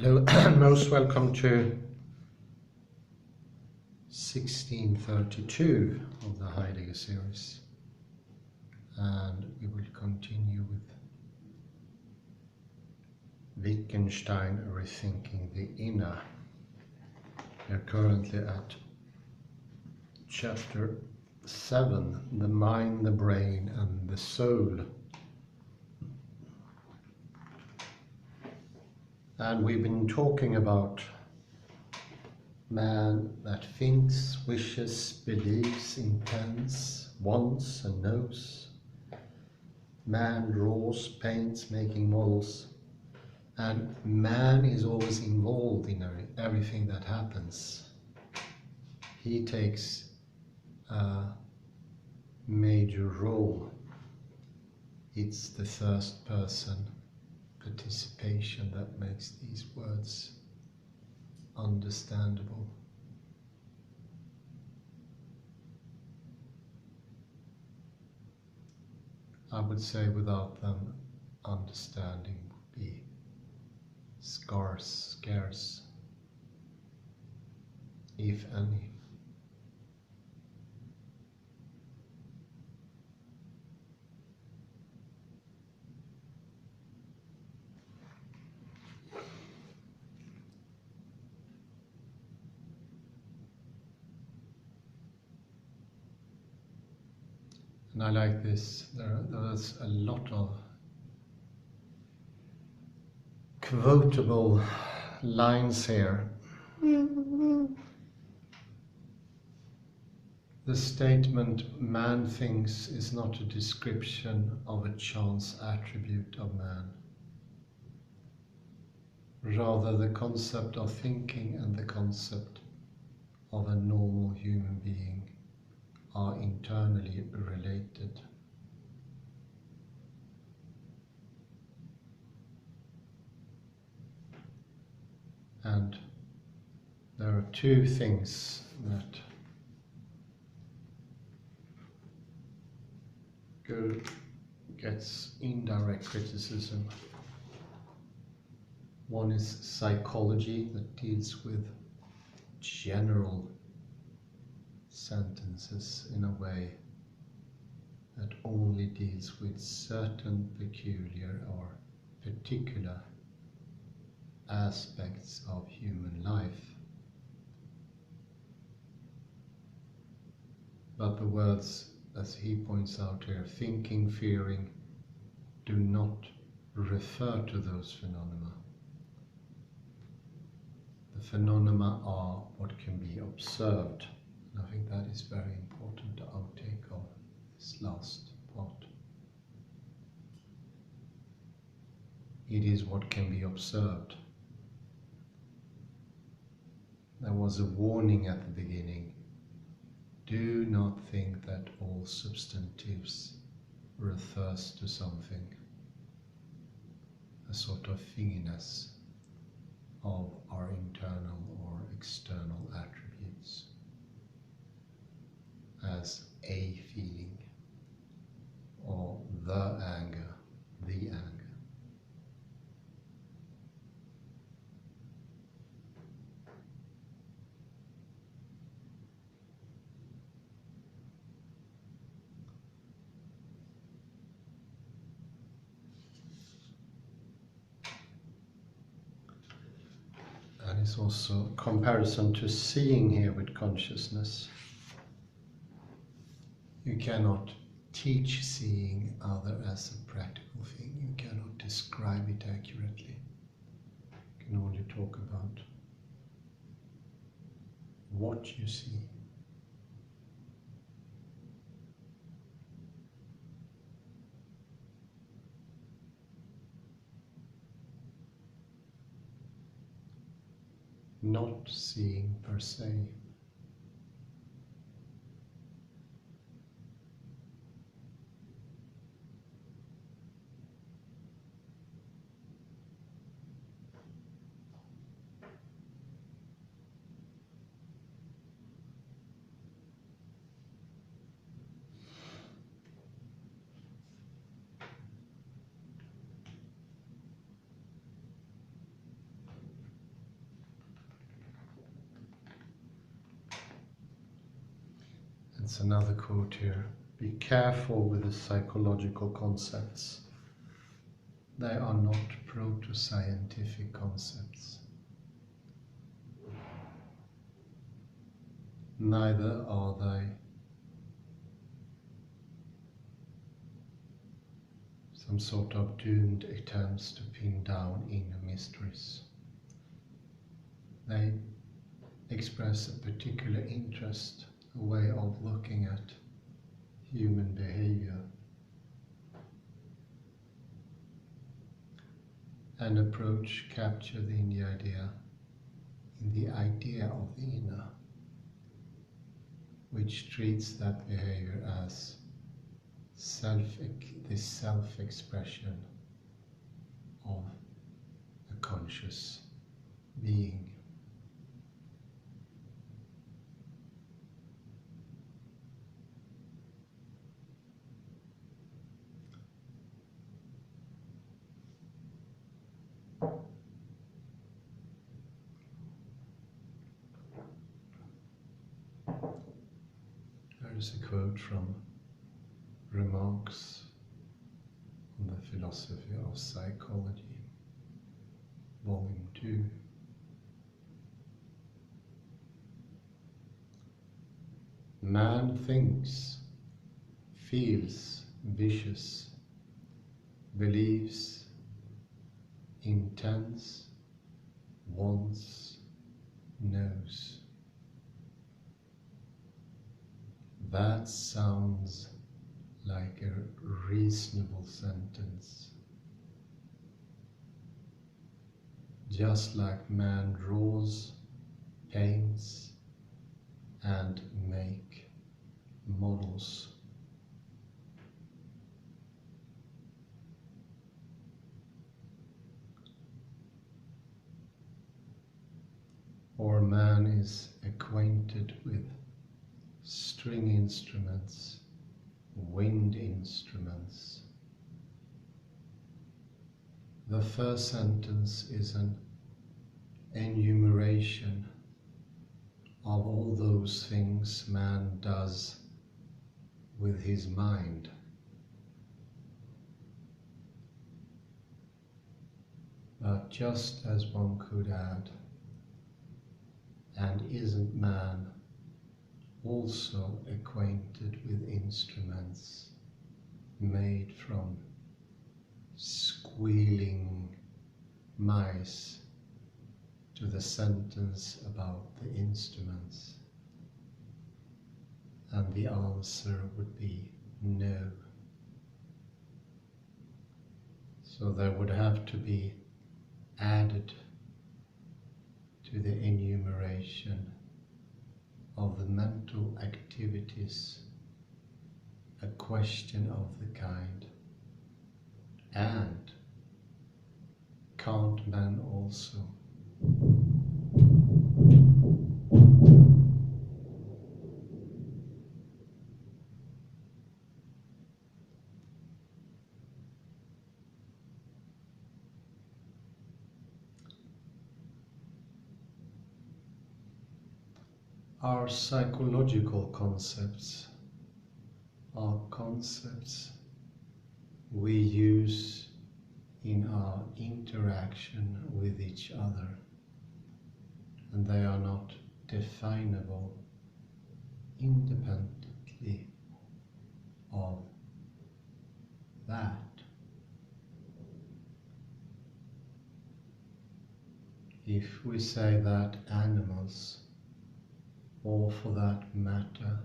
Hello and most welcome to 1632 of the Heidegger series, and we will continue with Wittgenstein, Rethinking the Inner. We are currently at chapter 7, the mind, the brain and the soul. And we've been talking about man that thinks, wishes, believes, intends, wants and knows. Man draws, paints, making models. And man is always involved in everything that happens. He takes a major role. It's the first person participation that makes these words understandable. I would say without them, understanding would be scarce, if any. And I like this. There's a lot of quotable lines here. The statement "man thinks" is not a description of a chance attribute of man. Rather, the concept of thinking and the concept of a normal human being are internally related. And there are two things that gets indirect criticism. One is psychology, that deals with general sentences in a way that only deals with certain peculiar or particular aspects of human life. But the words, as he points out here, thinking, fearing, do not refer to those phenomena. The phenomena are what can be observed. And I think that is very important to outtake of this last part. It is what can be observed. There was a warning at the beginning. Do not think that all substantives refers to something, a sort of thinginess of our internal or external attributes, as a feeling, or the anger, the anger. And it's also a comparison to seeing here with consciousness. You cannot teach seeing other as a practical thing. You cannot describe it accurately. You can only talk about what you see. Not seeing per se. It's another quote here. Be careful with the psychological concepts. They are not proto-scientific concepts. Neither are they some sort of doomed attempts to pin down inner mysteries. They express a particular interest, a way of looking at human behavior, an approach captured in the idea of the inner, which treats that behavior as the self-expression of a conscious being. There is a quote from Remarks on the Philosophy of Psychology, Volume 2. Man thinks, feels, wishes, believes, intends, wants, knows. That sounds like a reasonable sentence. Just like man draws, paints, and make models. Or man is acquainted with string instruments, wind instruments. The first sentence is an enumeration of all those things man does with his mind. But just as one could add, and isn't man also acquainted with instruments made from squealing mice to the sentence about the instruments? And the answer would be no. So there would have to be added to the enumeration of the mental activities a question of the kind, and can't man also? Our psychological concepts are concepts we use in our interaction with each other, and they are not definable independently of that. If we say that animals, or for that matter,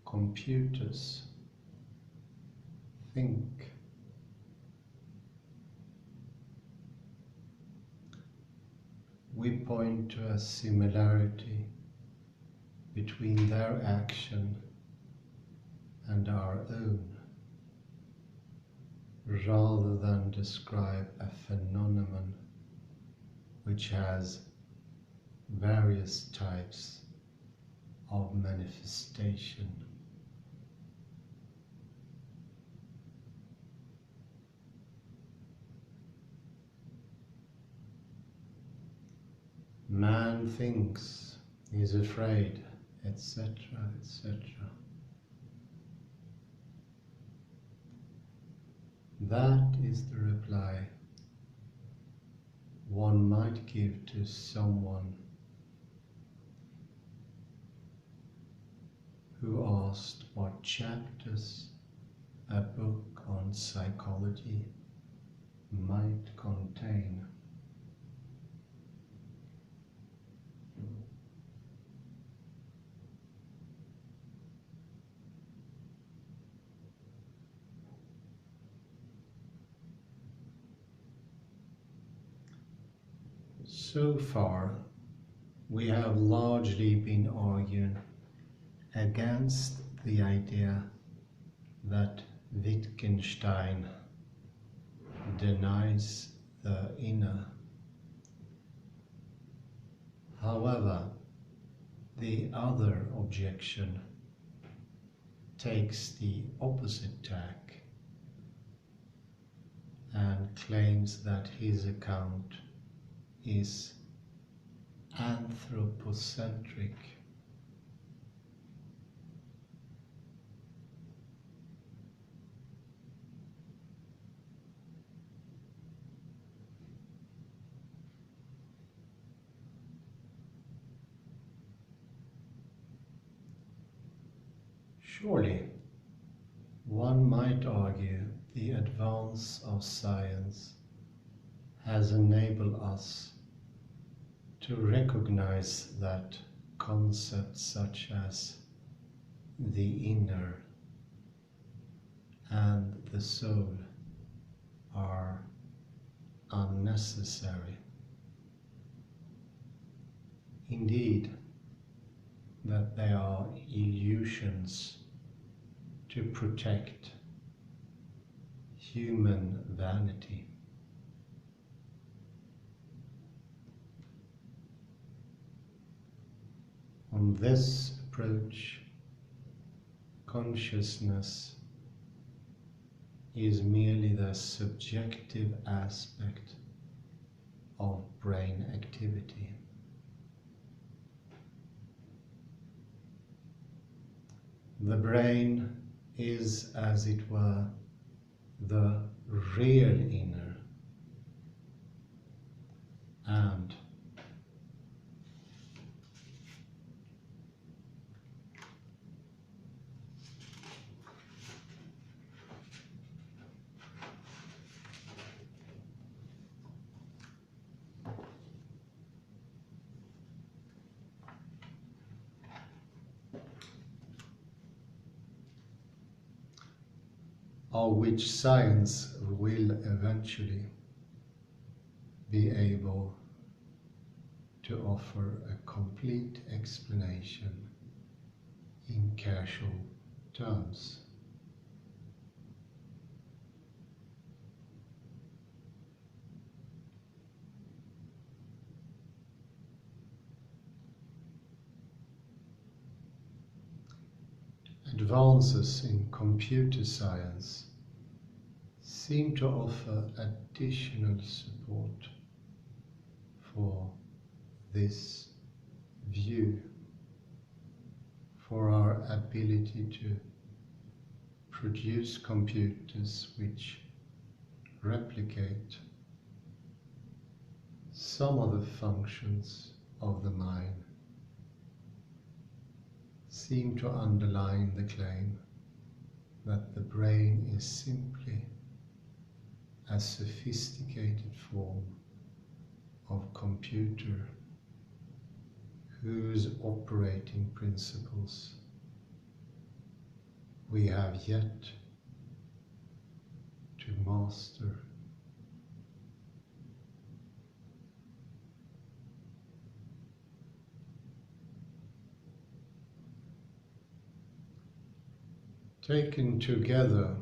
computers, think, we point to a similarity between their action and our own, rather than describe a phenomenon which has various types of manifestation. Man thinks, is afraid, etc., etc. That is the reply one might give to someone who asked what chapters a book on psychology might contain. So far, we have largely been arguing against the idea that Wittgenstein denies the inner. However, the other objection takes the opposite tack and claims that his account is anthropocentric. Surely, one might argue the advance of science has enabled us to recognize that concepts such as the inner and the soul are unnecessary. Indeed, that they are illusions to protect human vanity. On this approach, consciousness is merely the subjective aspect of brain activity. The brain is, as it were, the real inner, and of which science will eventually be able to offer a complete explanation in casual terms. Advances in computer science seem to offer additional support for this view, for our ability to produce computers which replicate some of the functions of the mind, seem to underline the claim that the brain is simply a sophisticated form of computer whose operating principles we have yet to master. Taken together,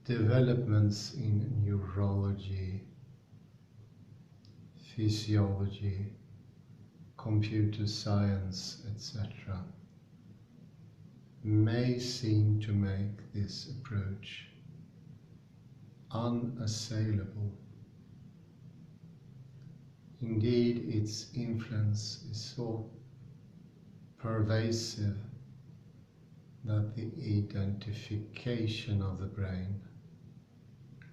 developments in neurology, physiology, computer science, etc., may seem to make this approach unassailable. Indeed, its influence is so pervasive that the identification of the brain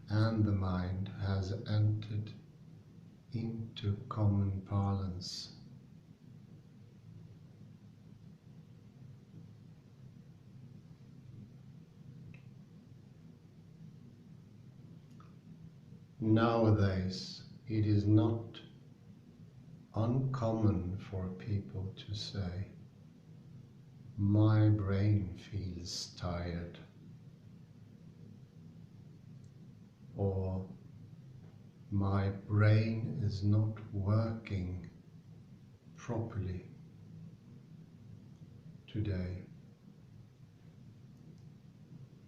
and the mind has entered into common parlance. Nowadays, it is not uncommon for people to say, "My brain feels tired," or "My brain is not working properly today,"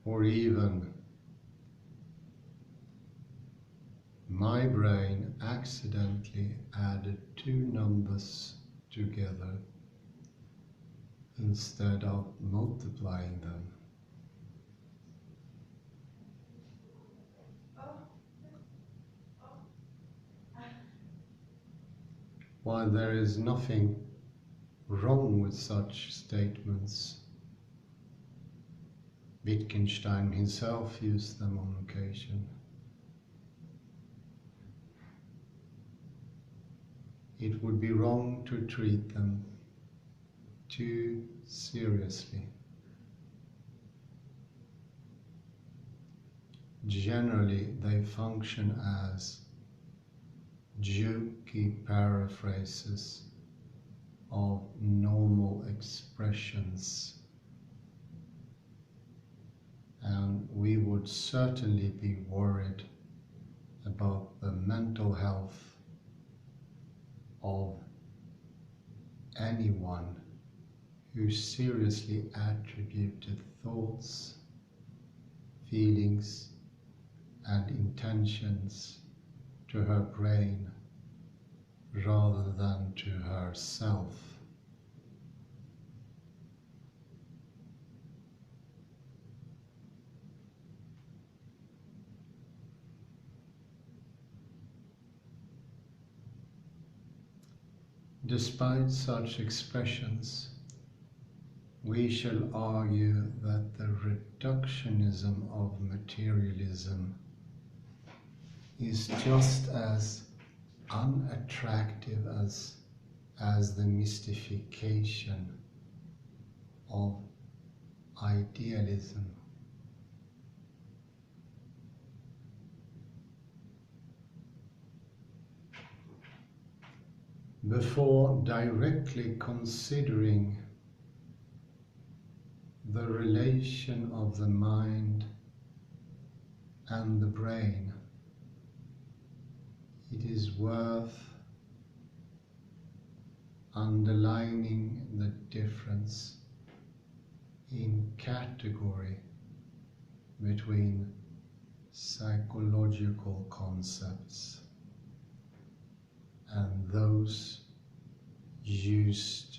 or even "My brain accidentally added two numbers together instead of multiplying them." While there is nothing wrong with such statements, Wittgenstein himself used them on occasion. It would be wrong to treat them too seriously. Generally, they function as jokey paraphrases of normal expressions, and we would certainly be worried about the mental health of anyone who seriously attributed thoughts, feelings, and intentions to her brain rather than to herself. Despite such expressions, we shall argue that the reductionism of materialism is just as unattractive as the mystification of idealism. Before directly considering the relation of the mind and the brain, it is worth underlining the difference in category between psychological concepts and those used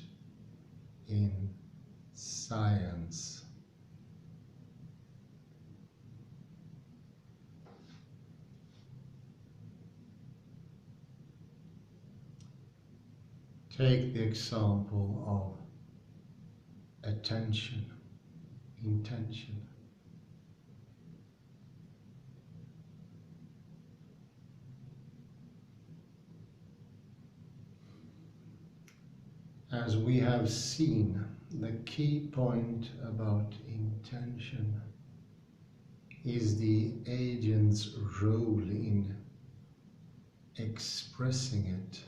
in science. Take the example of attention, intention. As we have seen, the key point about intention is the agent's role in expressing it.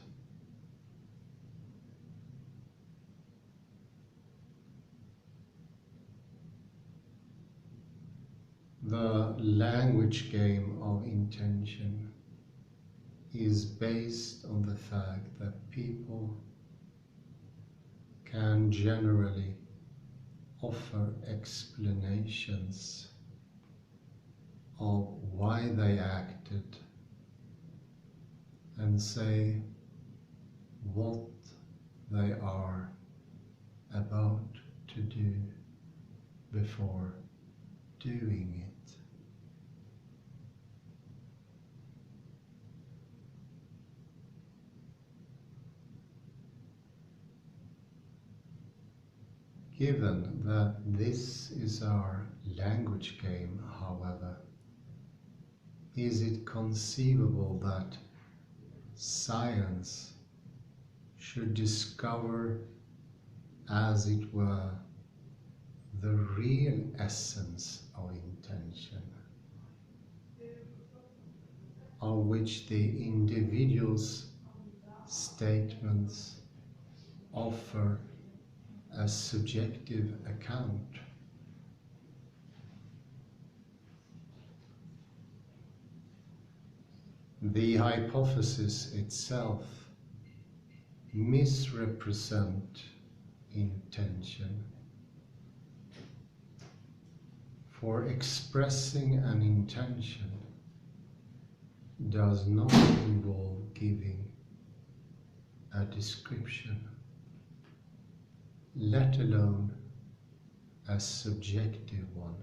The language game of intention is based on the fact that people can generally offer explanations of why they acted and say what they are about to do before doing it. Given that this is our language game, however, is it conceivable that science should discover, as it were, the real essence of intention, of which the individual's statements offer a subjective account? The hypothesis itself misrepresents intention, for expressing an intention does not involve giving a description, let alone a subjective one.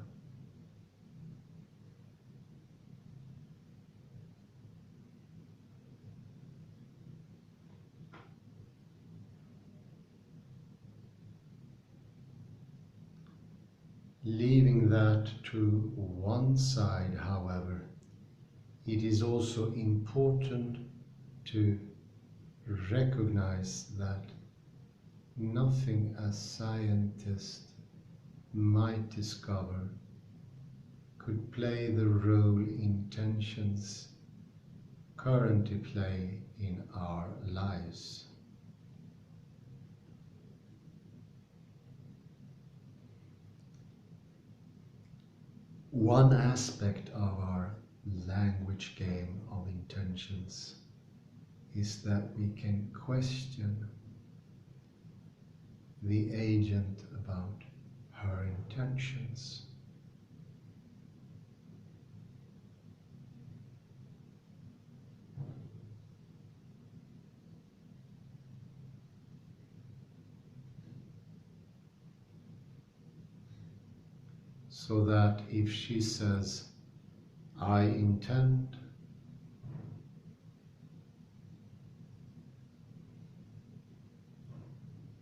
Leaving that to one side, however, it is also important to recognize that nothing a scientist might discover could play the role intentions currently play in our lives. One aspect of our language game of intentions is that we can question the agent about her intentions. So that if she says, "I intend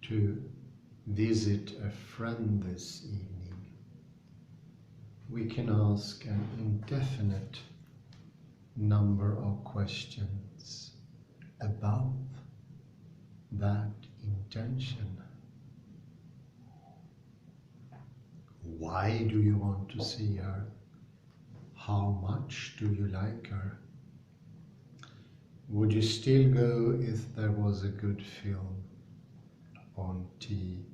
to visit a friend this evening," we can ask an indefinite number of questions about that intention. Why do you want to see her? How much do you like her? Would you still go if there was a good film on TV?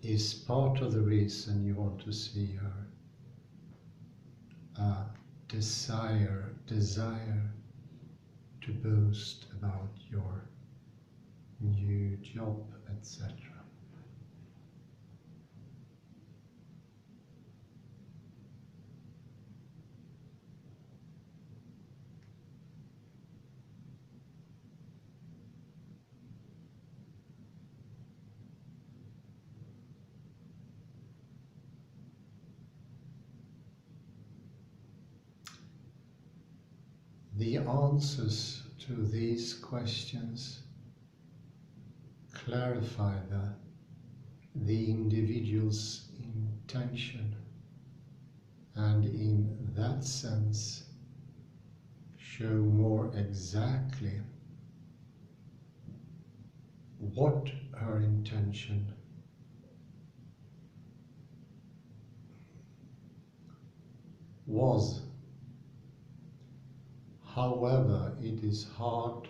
Is part of the reason you want to see her a desire to boast about your new job, etc.? The answers to these questions clarify the individual's intention, and in that sense show more exactly what her intention was. However, it is hard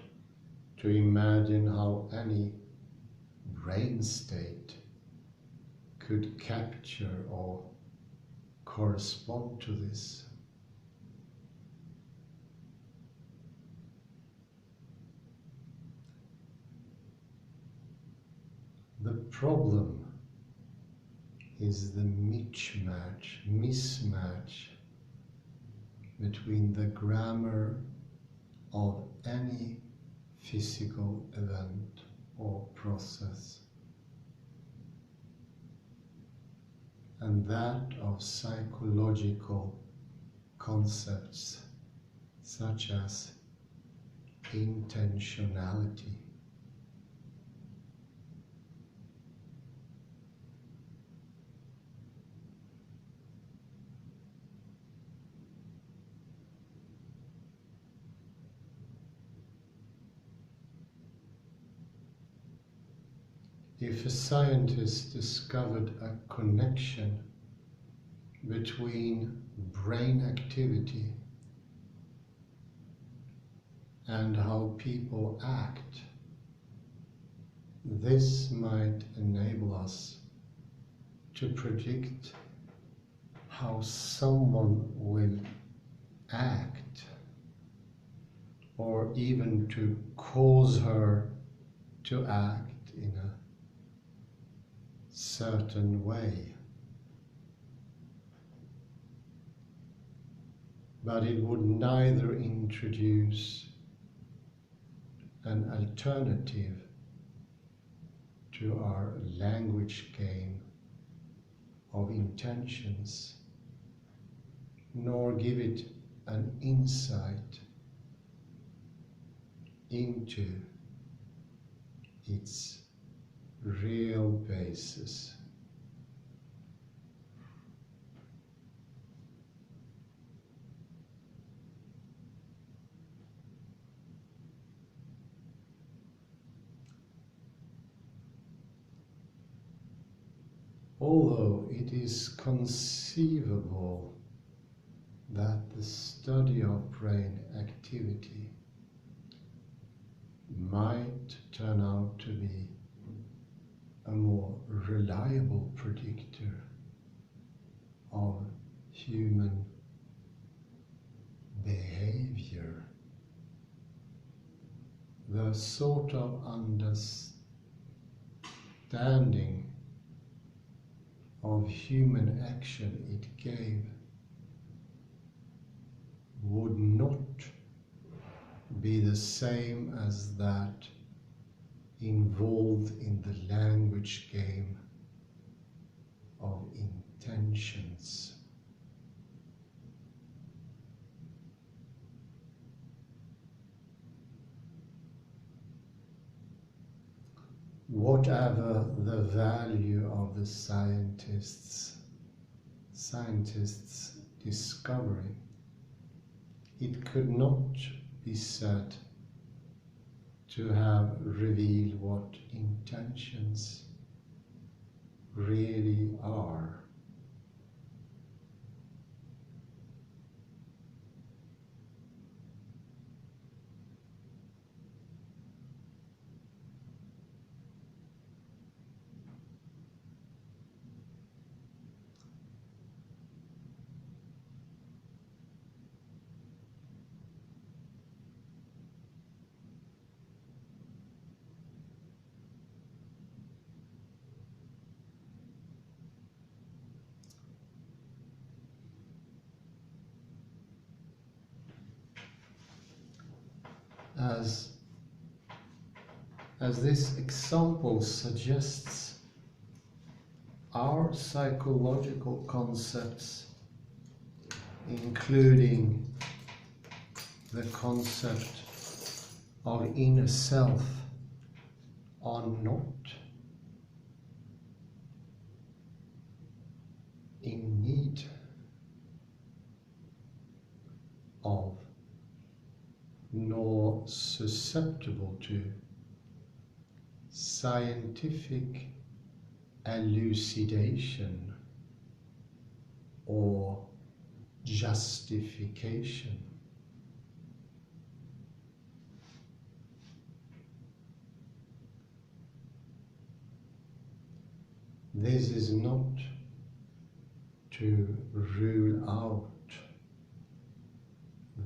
to imagine how any brain state could capture or correspond to this. The problem is the mismatch between the grammar of any physical event or process and that of psychological concepts such as intentionality. If a scientist discovered a connection between brain activity and how people act, this might enable us to predict how someone will act, or even to cause her to act in a certain way. But it would neither introduce an alternative to our language game of intentions, nor give it an insight into its real basis. Although it is conceivable that the study of brain activity might turn out to be a more reliable predictor of human behavior, the sort of understanding of human action it gave would not be the same as that involved in the language game of intentions. Whatever the value of the scientist's discovery, it could not be said to have revealed what intentions really are. As this example suggests, our psychological concepts, including the concept of inner self, are not in need of nor susceptible to scientific elucidation or justification. This is not to rule out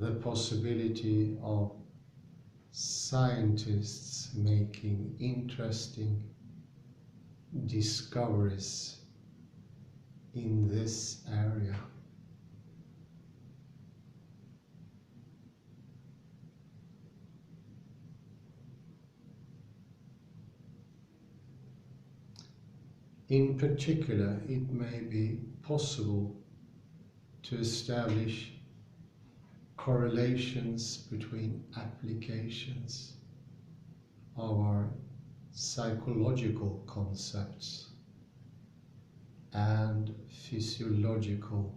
the possibility of scientists making interesting discoveries in this area. In particular, it may be possible to establish correlations between applications of our psychological concepts and physiological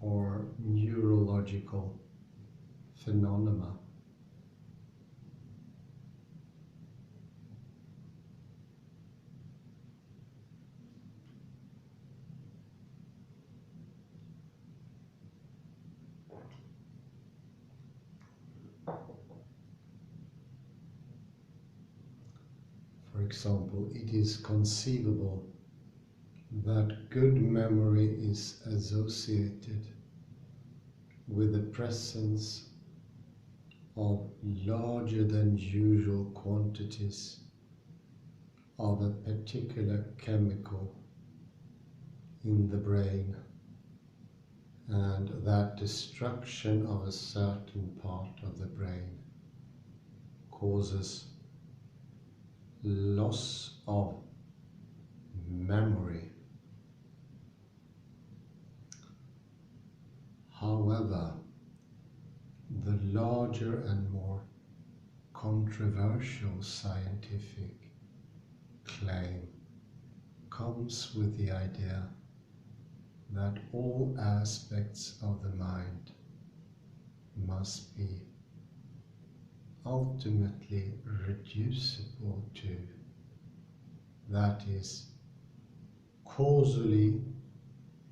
or neurological phenomena. For example, it is conceivable that good memory is associated with the presence of larger than usual quantities of a particular chemical in the brain, and that destruction of a certain part of the brain causes loss of memory. However, the larger and more controversial scientific claim comes with the idea that all aspects of the mind must be ultimately reducible to, that is, causally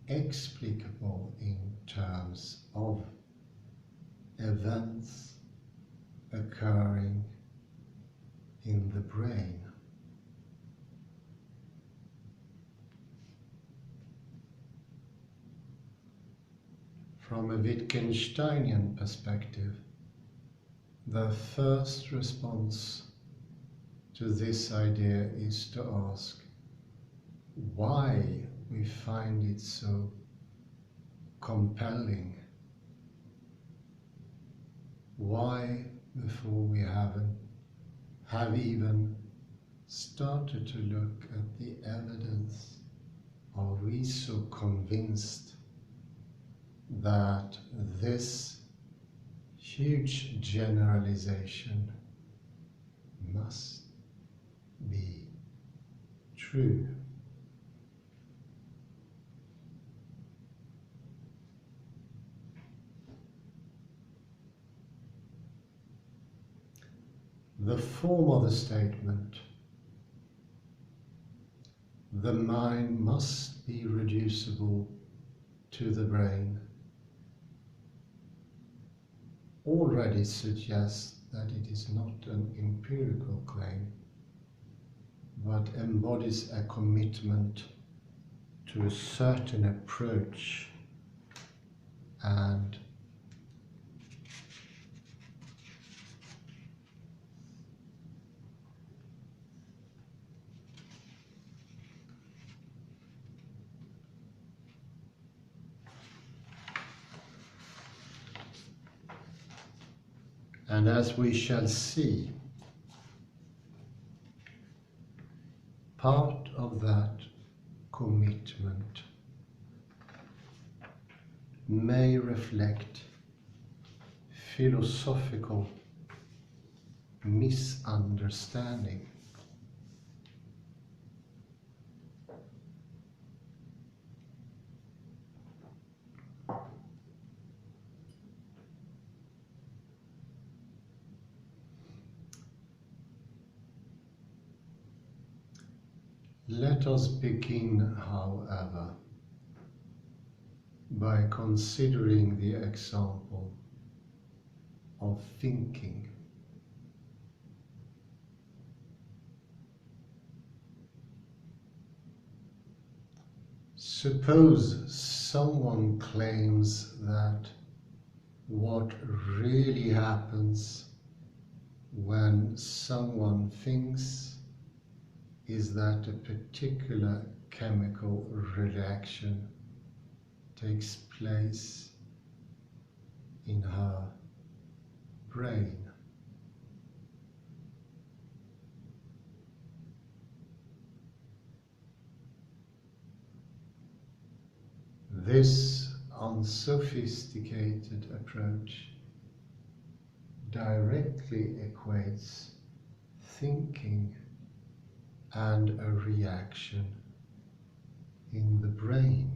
explicable in terms of events occurring in the brain. From a Wittgensteinian perspective, the first response to this idea is to ask why we find it so compelling. Why, before we have even started to look at the evidence, are we so convinced that this huge generalization must be true? The form of the statement, the mind must be reducible to the brain, already suggests that it is not an empirical claim, but embodies a commitment to a certain approach and as we shall see, part of that commitment may reflect philosophical misunderstanding. Let us begin, however, by considering the example of thinking. Suppose someone claims that what really happens when someone thinks is that a particular chemical reaction takes place in her brain. This, on unsophisticated approach directly equates thinking and a reaction in the brain.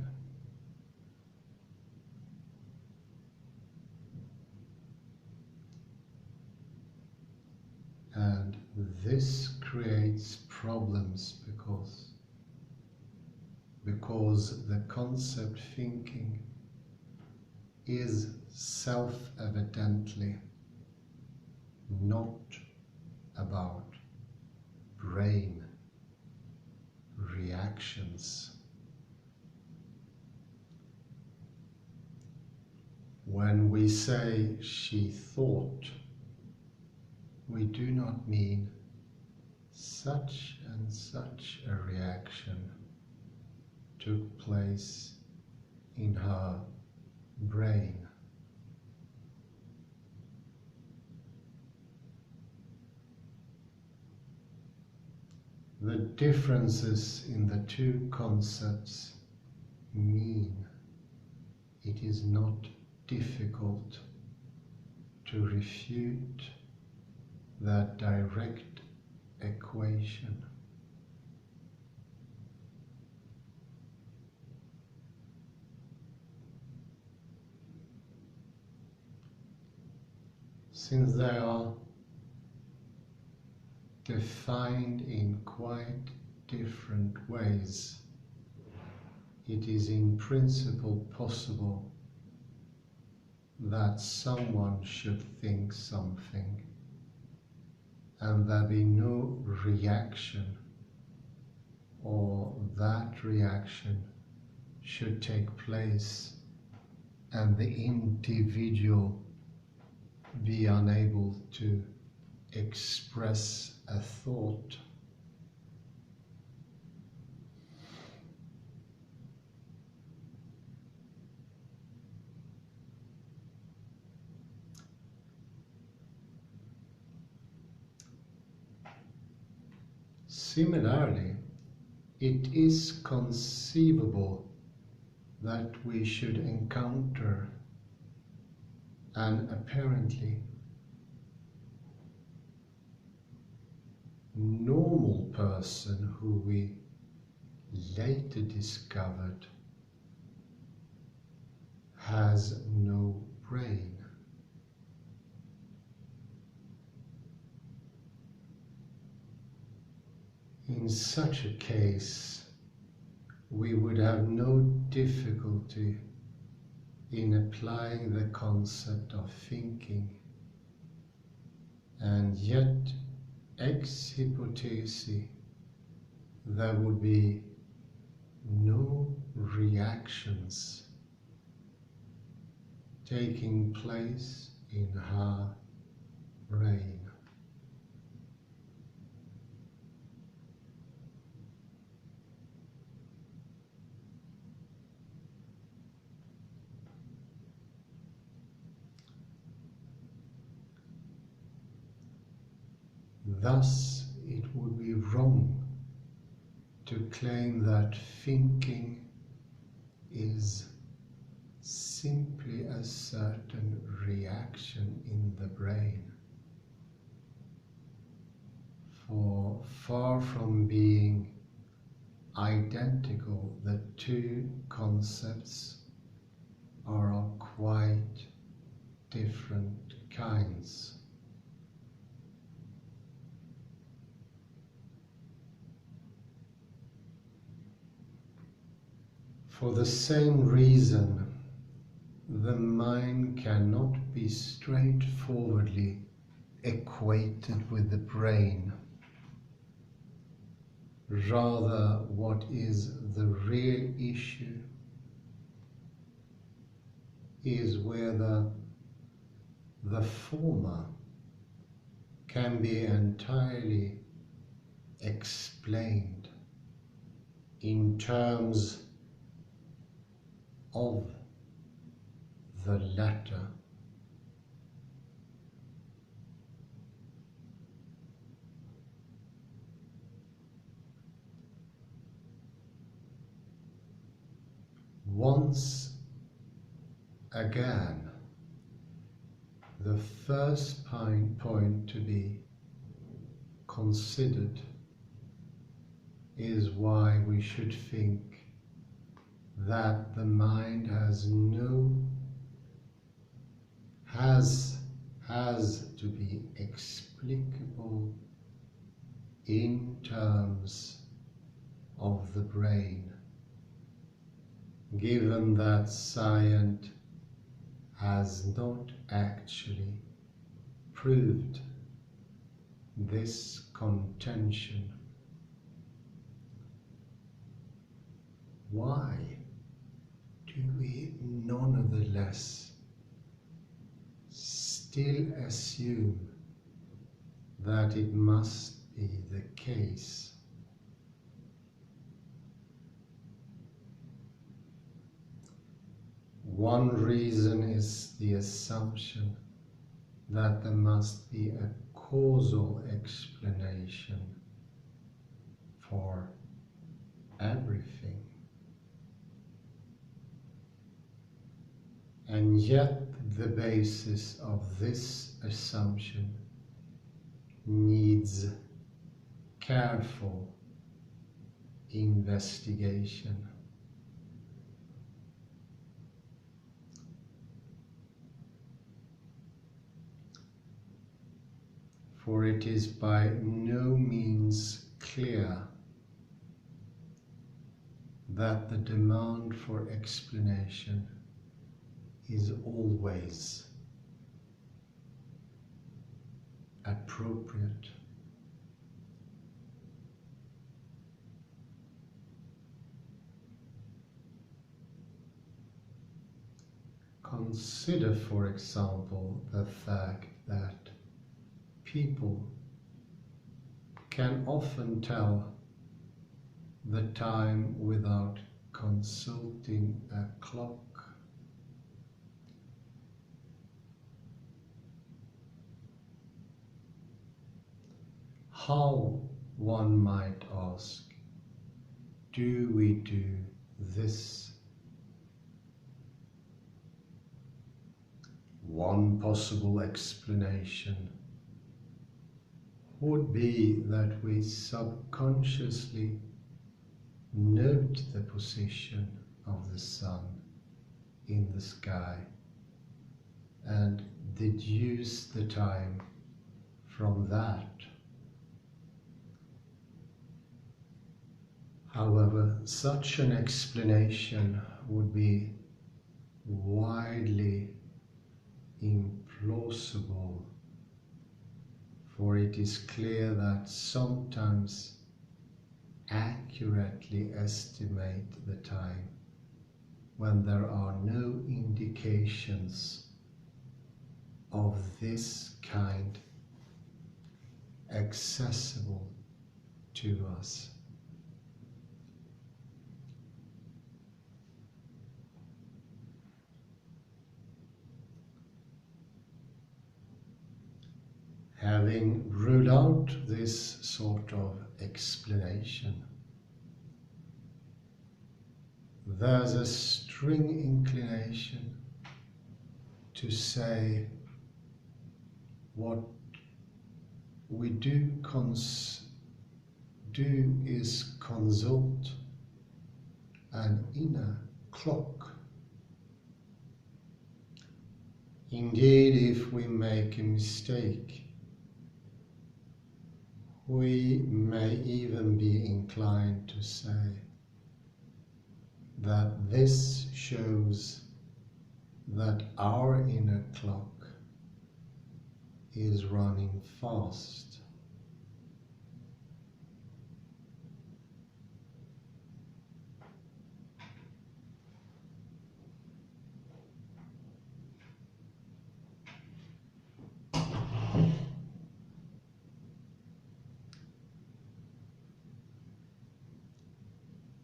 And this creates problems because the concept thinking is self-evidently not about brain reactions. When we say she thought, we do not mean such and such a reaction took place in her brain. The differences in the two concepts mean it is not difficult to refute that direct equation. Since they are defined in quite different ways, it is in principle possible that someone should think something and there be no reaction, or that reaction should take place and the individual be unable to express a thought. Similarly, it is conceivable that we should encounter an apparently normal person who we later discovered has no brain. In such a case, we would have no difficulty in applying the concept of thinking, and yet ex hypothesi there would be no reactions taking place in her brain. Thus, it would be wrong to claim that thinking is simply a certain reaction in the brain. For far from being identical, the two concepts are of quite different kinds. For the same reason, the mind cannot be straightforwardly equated with the brain. Rather, what is the real issue is whether the former can be entirely explained in terms of the latter. Once again, the first point to be considered is why we should think that the mind has to be explicable in terms of the brain, given that science has not actually proved this contention. Why do we nonetheless still assume that it must be the case? One reason is the assumption that there must be a causal explanation for everything. And yet the basis of this assumption needs careful investigation. For it is by no means clear that the demand for explanation is always appropriate. Consider, for example, the fact that people can often tell the time without consulting a clock. How, one might ask, do we do this? One possible explanation would be that we subconsciously note the position of the sun in the sky and deduce the time from that. However, such an explanation would be widely implausible, for it is clear that sometimes accurately estimate the time when there are no indications of this kind accessible to us. Having ruled out this sort of explanation, there's a strong inclination to say what we do is consult an inner clock. Indeed, if we make a mistake, we may even be inclined to say that this shows that our inner clock is running fast.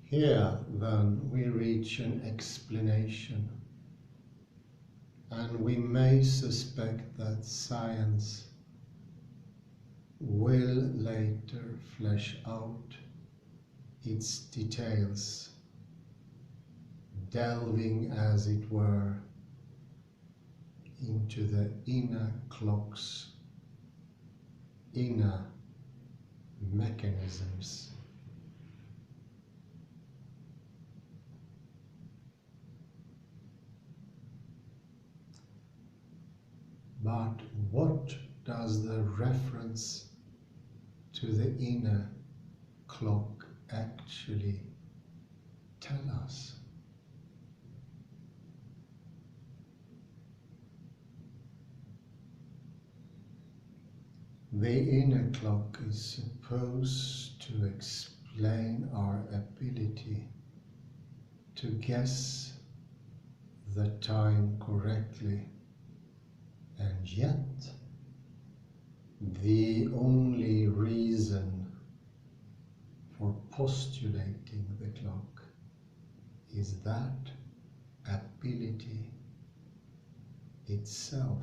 Here, then, we reach an explanation, and we may suspect that science will later flesh out its details, delving, as it were, into the inner clock's inner mechanisms. But what does the reference to the inner clock actually tell us? The inner clock is supposed to explain our ability to guess the time correctly, and yet the only reason for postulating the clock is that ability itself.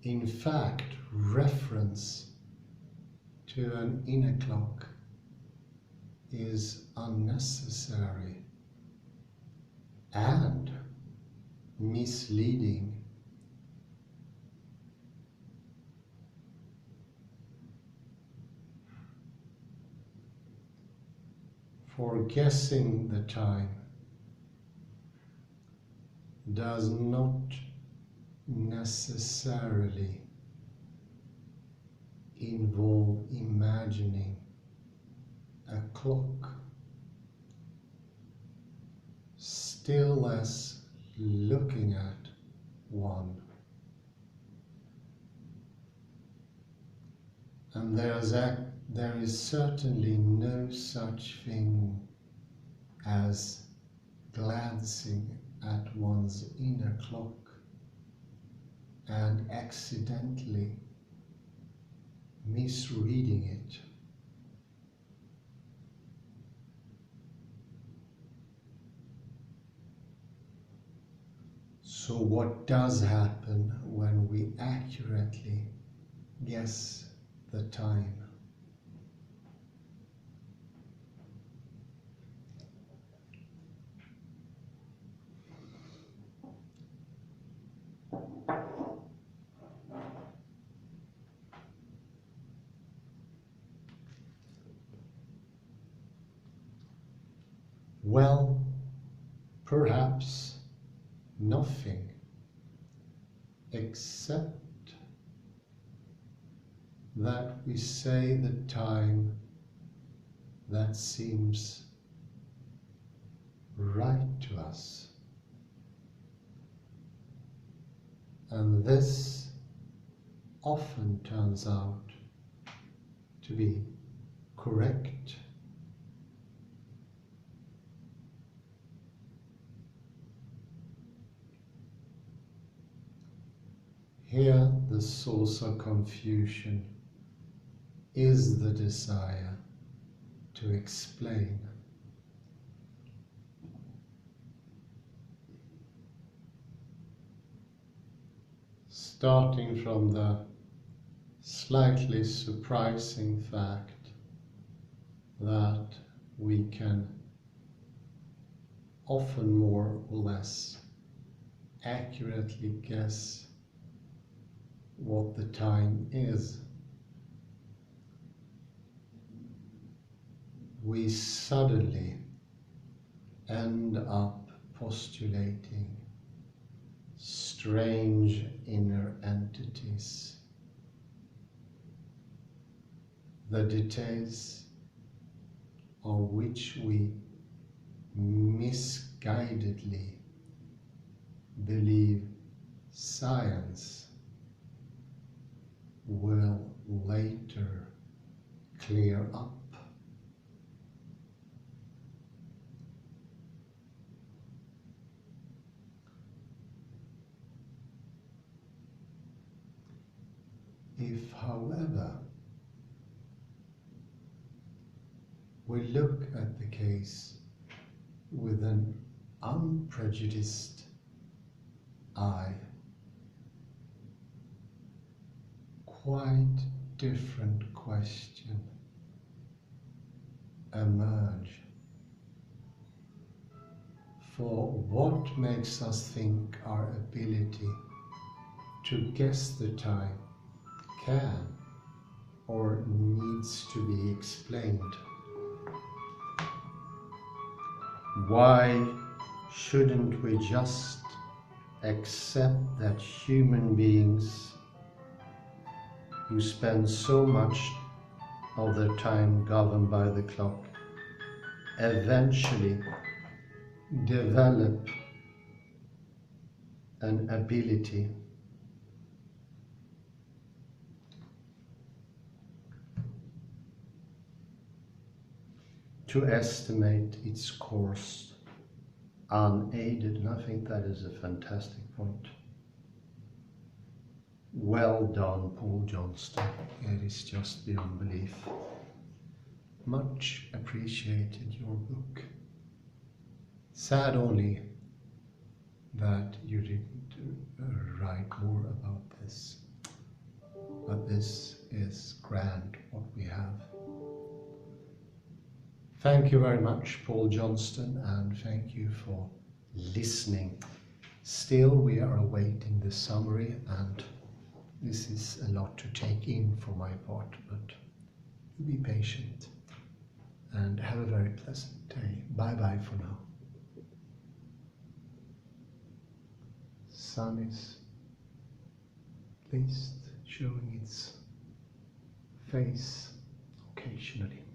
In fact, reference to an inner clock is unnecessary and misleading. For guessing the time does not necessarily involve imagining a clock, still less looking at one. And there is certainly no such thing as glancing at one's inner clock and accidentally misreading it. So what does happen when we accurately guess the time? Well, perhaps nothing, except that we say the time that seems right to us. And this often turns out to be correct. Here, the source of confusion is the desire to explain. Starting from the slightly surprising fact that we can often more or less accurately guess what the time is, we suddenly end up postulating strange inner entities, the details of which we misguidedly believe science will later clear up. if, however, we look at the case with an unprejudiced eye, quite different question emerge. For what makes us think our ability to guess the time can or needs to be explained? Why shouldn't we just accept that human beings who spend so much of their time governed by the clock eventually develop an ability to estimate its course unaided? And I think that is a fantastic point. Well done, Paul Johnston. It is just beyond belief. Much appreciated your book. Sad only that you didn't write more about this. But this is grand what we have. Thank you very much, Paul Johnston, and thank you for listening. Still, we are awaiting the summary, and this is a lot to take in for my part, but be patient and have a very pleasant day. Bye-bye for now. Sun is at least showing its face occasionally.